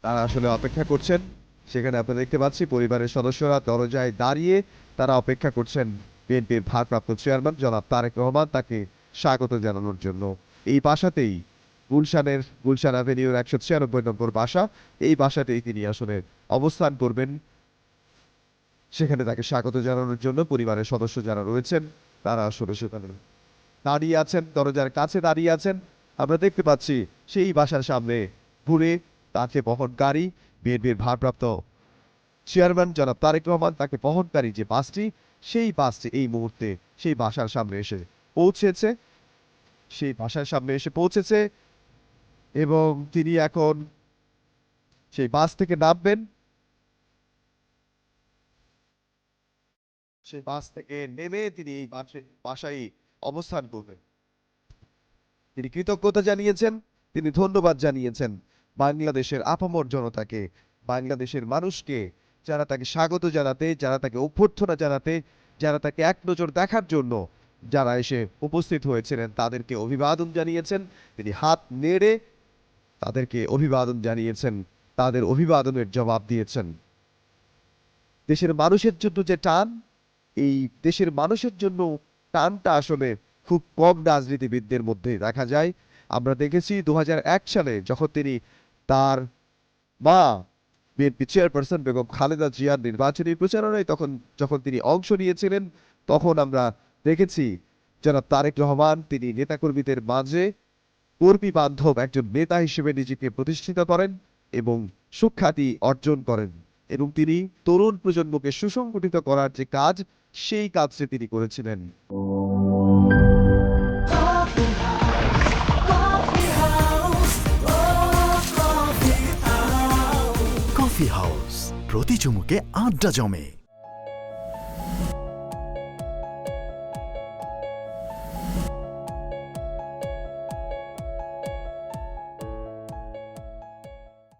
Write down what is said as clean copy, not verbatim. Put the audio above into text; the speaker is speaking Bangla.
তারা আসলে অপেক্ষা করছেন। সেখানে আপনারা দেখতে পাচ্ছি পরিবারের সদস্যরা দরজায় দাঁড়িয়ে তারা অপেক্ষা করছেন বিএনপির ভারপ্রাপ্ত চেয়ারম্যান জনাব তারেক রহমান তাকে স্বাগত জানানোর জন্য। এই বাসাতেই গুলশান অ্যাভিনিউর 196 নম্বর বাসা। এই বাসাতেই তিনি আসলে অবস্থান করবেন। সেখানে তাকে স্বাগত জানানোর জন্য পরিবারের সদস্য যারা রয়েছেন তারা আসলে সেখানে দাঁড়িয়ে আছেন, দরজার কাছে দাঁড়িয়ে আছেন। আমরা দেখতে পাচ্ছি সেই বাসার সামনে ঘুরে তাকে বহনকারী বিএনপির ভারপ্রাপ্ত চেয়ারম্যান জনাব তারেক রহমান তাকে বহনকারী যে বাসটি, সেই বাসটি এই মুহূর্তে সেই বাসার সামনে এসে পৌঁছেছে। সেই বাসার সামনে এসে পৌঁছেছে এবং তিনি এখন সেই বাস থেকে নামবেন। সেই বাস থেকে নেমে তিনি এই বাসায় অবস্থান করবেন। তিনি কৃতজ্ঞতা জানিয়েছেন, তিনি ধন্যবাদ জানিয়েছেন বাংলাদেশের আপামর জনতাকে, বাংলাদেশের মানুষকে, যারা তাকে স্বাগত জানাতে, যারা তাকে অভ্যর্থনা জানাতে, যারা তাকে এক নজর দেখার জন্য যারা এসে উপস্থিত হয়েছিলেন তাদেরকে অভিবাদন জানিয়েছেন। তিনি হাত নেড়ে তাদেরকে অভিবাদন জানিয়েছেন, তাদের অভিবাদনের জবাব দিয়েছেন। দেশের মানুষের জন্য যে টান, এই দেশের মানুষের জন্য টানটা আসলে খুব কম রাজনীতিবিদদের মধ্যে দেখা যায়। আমরা দেখেছি 2001 সালে যখন তিনি তার মা বিএনপি চেয়ারপারসন বেগম খালেদা জিয়ার নির্বাচনী প্রচারণায় যখন তিনি অংশ নিয়েছিলেন, তখন আমরা দেখেছি জনাব তারেক রহমান তিনি নেতাকর্মীদের মাঝে কর্মী বান্ধব একজন নেতা হিসেবে নিজেকে প্রতিষ্ঠিত করেন এবং সুখ্যাতি অর্জন করেন এবং তিনি তরুণ প্রজন্মকে সুসংগঠিত করার যে কাজ, সেই কাজটি তিনি করেছিলেন। কফি হাউস, প্রতি চুমুকে আড্ডা জমে।